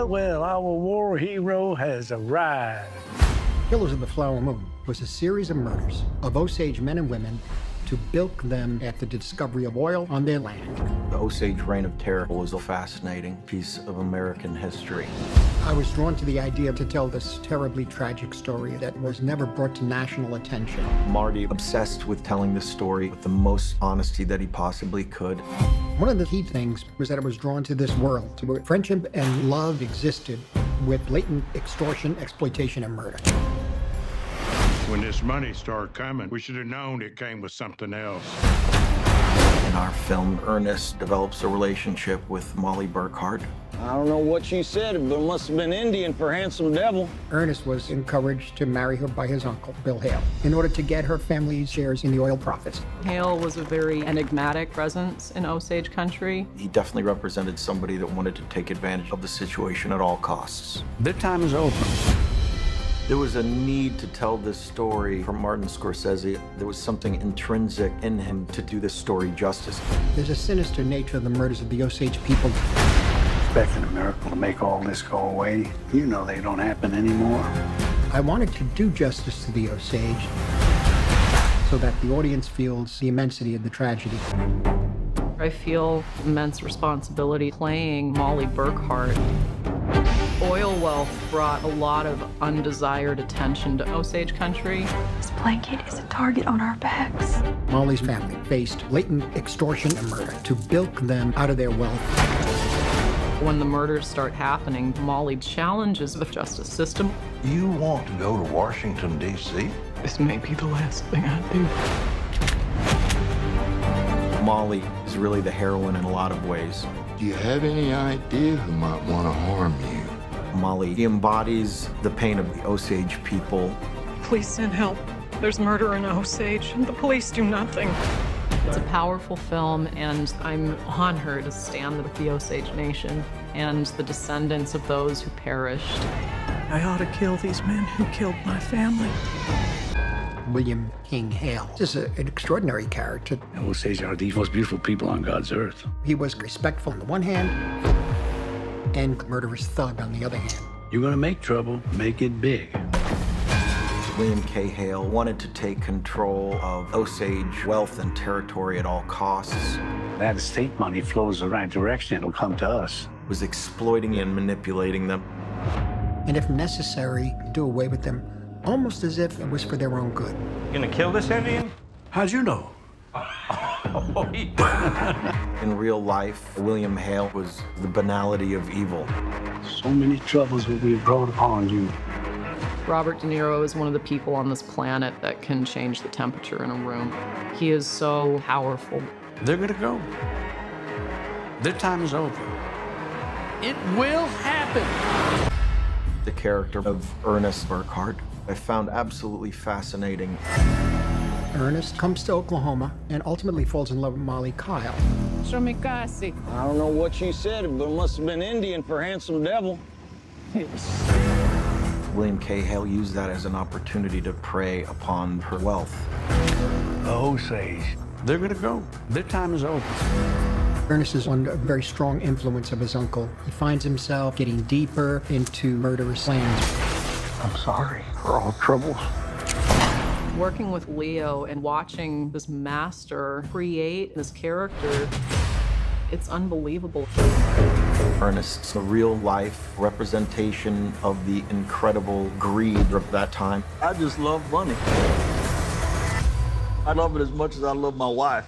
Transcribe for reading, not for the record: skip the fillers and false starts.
well, our war hero has arrived. Killers of the Flower Moon was a series of murders of Osage men and women to bilk them after the discovery of oil on their land. The Osage Reign of Terror was a fascinating piece of American history. I was drawn to the idea to tell this terribly tragic story that was never brought to national attention. Marty obsessed with telling this story with the most honesty that he possibly could. One of the key things was that I was drawn to this world, where friendship and love existed with blatant extortion, exploitation, and murder. When this money started coming, we should have known it came with something else. In our film, Ernest develops a relationship with Molly Burkhart. I don't know what she said, but it must have been Indian for handsome devil. Ernest was encouraged to marry her by his uncle, Bill Hale, in order to get her family's shares in the oil profits. Hale was a very enigmatic presence in Osage country. He definitely represented somebody that wanted to take advantage of the situation at all costs. Their time is over. There was a need to tell this story from Martin Scorsese. There was something intrinsic in him to do this story justice. There's a sinister nature of the murders of the Osage people. Expecting a miracle to make all this go away. You know they don't happen anymore. I wanted to do justice to the Osage so that the audience feels the immensity of the tragedy. I feel immense responsibility playing Molly Burkhart. Oil wealth brought a lot of undesired attention to Osage country. This blanket is a target on our backs. Molly's family faced blatant extortion and murder to bilk them out of their wealth. When the murders start happening, Molly challenges the justice system. You want to go to Washington, D.C.? This may be the last thing I do. Molly is really the heroine in a lot of ways. Do you have any idea who might want to harm you? Molly embodies the pain of the Osage people. Please send help. There's murder in Osage, and the police do nothing. It's a powerful film, and I'm honored to stand with the Osage Nation and the descendants of those who perished. I ought to kill these men who killed my family. William King Hale is an extraordinary character. Osage are the most beautiful people on God's earth. He was respectful on the one hand and murderous thug on the other hand. You're gonna make trouble, make it big. William K. Hale wanted to take control of Osage wealth and territory at all costs. That estate money flows the right direction, it'll come to us. Was exploiting and manipulating them. And if necessary, do away with them, almost as if it was for their own good. You gonna kill this Indian? How'd you know? In real life, William Hale was the banality of evil. So many troubles will be brought upon you. Robert De Niro is one of the people on this planet that can change the temperature in a room. He is so powerful. They're gonna go. Their time is over. It will happen. The character of Ernest Burkhart, I found absolutely fascinating. Ernest comes to Oklahoma and ultimately falls in love with Molly Kyle. I don't know what she said, but it must have been Indian for handsome devil. William K. Hale used that as an opportunity to prey upon her wealth. The Osage, they're gonna go. Their time is over. Ernest is under a very strong influence of his uncle. He finds himself getting deeper into murderous lands. I'm sorry for all troubles. Working with Leo and watching this master create this character, it's unbelievable. Ernest's a real-life representation of the incredible greed of that time. I just love money. I love it as much as I love my wife.